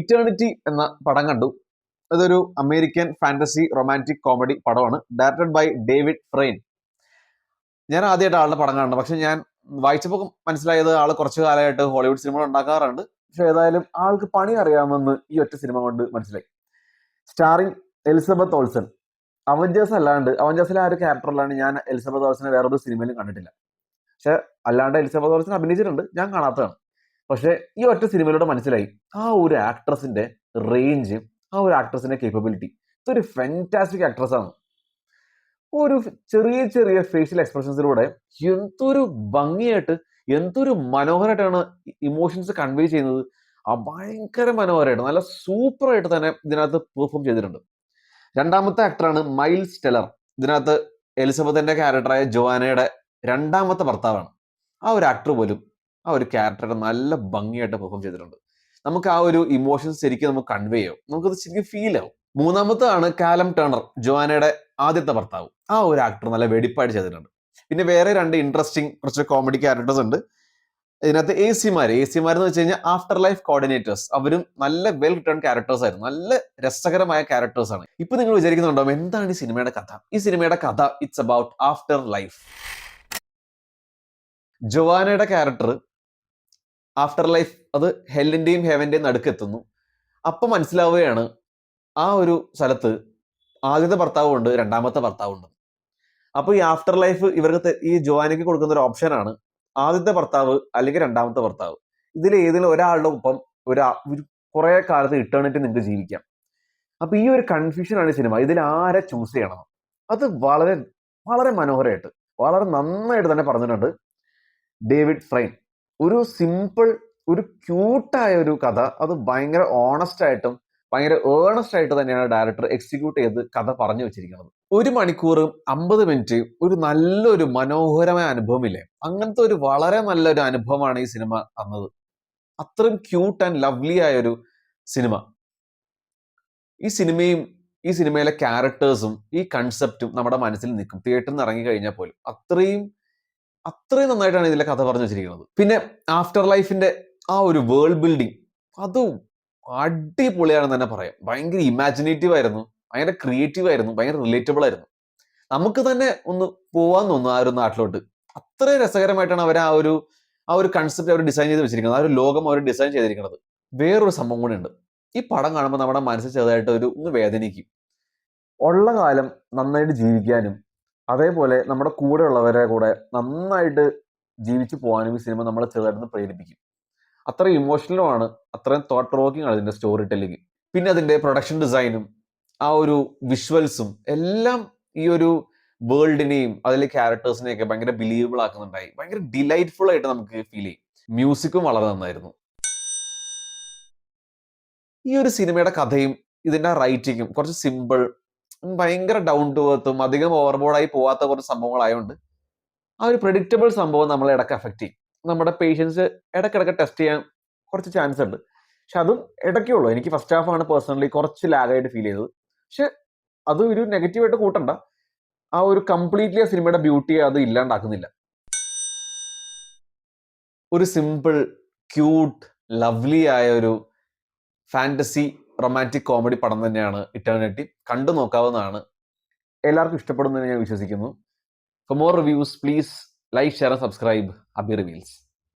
Eternity എന്ന പടം കണ്ടു. അതൊരു അമേരിക്കൻ ഫാന്റസി റൊമാൻറ്റിക് കോമഡി പടമാണ്. Directed by David Frain. ഞാൻ ആദ്യമായിട്ട് ആളുടെ പടം കാണണം. പക്ഷെ ഞാൻ വായിച്ചപ്പോൾ മനസ്സിലായത് ആൾ കുറച്ചു കാലമായിട്ട് ഹോളിവുഡ് സിനിമകൾ ഉണ്ടാക്കാറുണ്ട്. പക്ഷെ ഏതായാലും ആൾക്ക് പണി അറിയാമെന്ന് ഈ ഒറ്റ സിനിമ കൊണ്ട് മനസ്സിലായി. Starring Elizabeth Olsen. അവഞ്ചേഴ്സിലെ ആ ഒരു ക്യാരക്ടറിലാണ് ഞാൻ എലിസബത്ത് ഓൾസനെ വേറൊരു സിനിമയിലും കണ്ടിട്ടില്ല. പക്ഷെ അല്ലാണ്ട് എലിസബത്ത് ഓൾസൺ അഭിനയിച്ചിട്ടുണ്ട്, ഞാൻ കാണാത്തതാണ്. പക്ഷെ ഈ ഒറ്റ സിനിമയിലൂടെ മനസ്സിലായി ആ ഒരു ആക്ട്രസിന്റെ റേഞ്ച്, ആ ഒരു ആക്ട്രസിന്റെ കേപ്പബിലിറ്റി. ഇതൊരു ഫാന്റാസ്റ്റിക് ആക്ട്രസ് ആണ്. ഒരു ചെറിയ ചെറിയ ഫേഷ്യൽ എക്സ്പ്രഷൻസിലൂടെ എന്തൊരു ഭംഗിയായിട്ട്, എന്തൊരു മനോഹരമായിട്ടാണ് ഇമോഷൻസ് കൺവേ ചെയ്യുന്നത്. ഭയങ്കര മനോഹരമായിട്ട്, നല്ല സൂപ്പറായിട്ട് തന്നെ ഇതിനകത്ത് പെർഫോം ചെയ്തിട്ടുണ്ട്. രണ്ടാമത്തെ ആക്ടറാണ് മൈൽസ് ടെലർ. ഇതിനകത്ത് എലിസബത്തിന്റെ ക്യാരക്ടറായ ജോവാനയുടെ രണ്ടാമത്തെ ഭർത്താവാണ്. ആ ഒരു ആക്ടർ പോലും ആ ഒരു ക്യാരക്ടറെ നല്ല ഭംഗിയായിട്ട് പെർഫോം ചെയ്തിട്ടുണ്ട്. നമുക്ക് ആ ഒരു ഇമോഷൻസ് ശരിക്കും നമുക്ക് കൺവേ ചെയ്യും, നമുക്കത് ശരിക്കും ഫീൽ ആവും. മൂന്നാമത്താണ് കാലം ടേണർ, ജോവാനയുടെ ആദ്യത്തെ ഭർത്താവ്. ആ ഒരു ആക്ടർ നല്ല വെടിപ്പായിട്ട് ചെയ്തിട്ടുണ്ട്. പിന്നെ വേറെ രണ്ട് ഇൻട്രസ്റ്റിംഗ് കുറച്ച് കോമഡി ക്യാരക്ടേഴ്സ് ഉണ്ട് ഇതിനകത്ത്. എ സിമാർ എന്ന് വെച്ച് കഴിഞ്ഞാൽ ആഫ്റ്റർ ലൈഫ് കോർഡിനേറ്റേഴ്സ്. അവരും നല്ല വെൽ റിട്ടേൺ ക്യാരക്ടേഴ്സ് ആയിരുന്നു, നല്ല രസകരമായ ക്യാരക്ടേഴ്സ് ആണ്. ഇപ്പൊ നിങ്ങൾ വിചാരിക്കുന്നുണ്ടാവും എന്താണ് ഈ സിനിമയുടെ കഥ? ഈ സിനിമയുടെ കഥ ഇറ്റ്സ് അബൌട്ട് ആഫ്റ്റർ ലൈഫ്. ജോവാനയുടെ ക്യാരക്ടർ ആഫ്റ്റർ ലൈഫ്, അത് ഹെല്ലിന്റെയും ഹെവന്റെയും നടുക്കെത്തുന്നു. അപ്പൊ മനസ്സിലാവുകയാണ് ആ ഒരു സ്ഥലത്ത് ആദ്യത്തെ ഭർത്താവുണ്ട്, രണ്ടാമത്തെ ഭർത്താവുണ്ട്. അപ്പൊ ഈ ആഫ്റ്റർ ലൈഫ് ഇവർക്ക് ഈ ജോവാനയ്ക്ക് കൊടുക്കുന്ന ഒരു ഓപ്ഷനാണ് ആദ്യത്തെ ഭർത്താവ് അല്ലെങ്കിൽ രണ്ടാമത്തെ ഭർത്താവ്. ഇതിൽ ഏതെങ്കിലും ഒരാളുടെ ഒപ്പം ഒരു കുറെ കാലത്ത് ഇറ്റേണിറ്റി നിങ്ങൾക്ക് ജീവിക്കാം. അപ്പൊ ഈ ഒരു കൺഫ്യൂഷൻ ആണ് സിനിമ. ഇതിൽ ആരെ ചൂസ് ചെയ്യണം? അത് വളരെ വളരെ മനോഹരമായിട്ട്, വളരെ നന്നായിട്ട് തന്നെ പറഞ്ഞിട്ടുണ്ട് ഡേവിഡ് ഫ്രെയിൻ. ഒരു സിമ്പിൾ, ഒരു ക്യൂട്ടായ ഒരു കഥ, അത് ഭയങ്കര ഓണസ്റ്റ് ആയിട്ടും ഭയങ്കര ഏണസ്റ്റ് ആയിട്ട് തന്നെയാണ് ഡയറക്ടർ എക്സിക്യൂട്ട് ചെയ്ത് കഥ പറഞ്ഞു വെച്ചിരിക്കുന്നത്. 1 മണിക്കൂർ 50 മിനിറ്റ് ഒരു നല്ലൊരു മനോഹരമായ അനുഭവമില്ലേ? അങ്ങനത്തെ ഒരു വളരെ നല്ലൊരു അനുഭവമാണ് ഈ സിനിമ തന്നത്. അത്രയും ക്യൂട്ട് ആൻഡ് ലവ്ലി ആയ ഒരു സിനിമ. ഈ സിനിമയും ഈ സിനിമയിലെ ക്യാരക്ടേഴ്സും ഈ കൺസെപ്റ്റും നമ്മുടെ മനസ്സിൽ നിൽക്കും തിയേറ്ററിൽ നിന്ന് ഇറങ്ങി കഴിഞ്ഞാൽ പോലും. അത്രയും നന്നായിട്ടാണ് ഇതിലെ കഥ പറഞ്ഞു വെച്ചിരിക്കുന്നത്. പിന്നെ ആഫ്റ്റർ ലൈഫിന്റെ ആ ഒരു വേൾഡ് ബിൽഡിങ്, അതും അടിപൊളിയാണെന്ന് തന്നെ പറയാം. ഭയങ്കര ഇമാജിനേറ്റീവ് ആയിരുന്നു, ഭയങ്കര ക്രിയേറ്റീവ് ആയിരുന്നു, ഭയങ്കര റിലേറ്റബിൾ ആയിരുന്നു. നമുക്ക് തന്നെ ഒന്ന് പോവാൻ തോന്നുന്നു ആ ഒരു നാട്ടിലോട്ട്. അത്ര രസകരമായിട്ടാണ് അവർ ആ ഒരു കൺസെപ്റ്റ് അവർ ഡിസൈൻ ചെയ്ത് വെച്ചിരിക്കുന്നത്, ആ ഒരു ലോകം അവർ ഡിസൈൻ ചെയ്തിരിക്കുന്നത്. വേറൊരു സംഭവം കൂടി ഉണ്ട്. ഈ പടം കാണുമ്പോൾ നമ്മുടെ മനസ്സിൽ ചെറുതായിട്ട് ഒന്ന് വേദനിക്കും. ഉള്ള കാലം നന്നായിട്ട് ജീവിക്കാനും അതേപോലെ നമ്മുടെ കൂടെ ഉള്ളവരെ കൂടെ നന്നായിട്ട് ജീവിച്ചു പോകാനും ഈ സിനിമ നമ്മളെ ചെറുതായിട്ടൊന്ന് പ്രേരിപ്പിക്കും. അത്രയും ഇമോഷണലുമാണ്, അത്രയും തോട്ട് പ്രൊവോക്കിംഗ് ആണ് ഇതിന്റെ സ്റ്റോറി ടെല്ലിങ്. പിന്നെ അതിന്റെ പ്രൊഡക്ഷൻ ഡിസൈനും ആ ഒരു വിഷ്വൽസും എല്ലാം ഈ ഒരു വേൾഡിനെയും അതിലെ ക്യാരക്ടേഴ്സിനെയൊക്കെ ഭയങ്കര ബിലീവബിൾ ആക്കുന്നുണ്ടായി. ഭയങ്കര ഡിലൈറ്റ്ഫുൾ ആയിട്ട് നമുക്ക് ഫീൽ ചെയ്യും. മ്യൂസിക്കും വളരെ നന്നായിരുന്നു. ഈ ഒരു സിനിമയുടെ കഥയും ഇതിന്റെ റൈറ്റിങ്ങും കുറച്ച് സിമ്പിൾ, ഭയങ്കര ഡൗൺ ടു എർത്തും അധികം ഓവർബോർഡായി പോവാത്ത കുറച്ച് സംഭവങ്ങളായതുകൊണ്ട് ആ ഒരു പ്രെഡിക്റ്റബിൾ സംഭവം നമ്മളെ ഇടയ്ക്ക് അഫക്റ്റ് ചെയ്യും. നമ്മുടെ പേഷ്യൻസ് ഇടയ്ക്കിടയ്ക്ക് ടെസ്റ്റ് ചെയ്യാൻ കുറച്ച് ചാൻസ് ഉണ്ട്. പക്ഷെ അതും ഇടയ്ക്കേ ഉള്ളൂ. എനിക്ക് ഫസ്റ്റ് ഹാഫ് ആണ് പേഴ്സണലി കുറച്ച് ലാഗായിട്ട് ഫീൽ ചെയ്തത്. പക്ഷെ അത് ഒരു നെഗറ്റീവായിട്ട് കൂട്ടണ്ട. ആ ഒരു കംപ്ലീറ്റ്ലി ആ സിനിമയുടെ ബ്യൂട്ടി അത് ഇല്ലാണ്ടാക്കുന്നില്ല. ഒരു സിമ്പിൾ, ക്യൂട്ട്, ലവ്ലി ആയ ഒരു ഫാന്റസി റൊമാൻറ്റിക് കോമഡി പടം തന്നെയാണ് ഇറ്റേണിറ്റി. കണ്ടു നോക്കാവുന്നതാണ്. എല്ലാവർക്കും ഇഷ്ടപ്പെടുമെന്ന് ഞാൻ വിശ്വസിക്കുന്നു. For more reviews, please like, share and subscribe Abhi Reveals.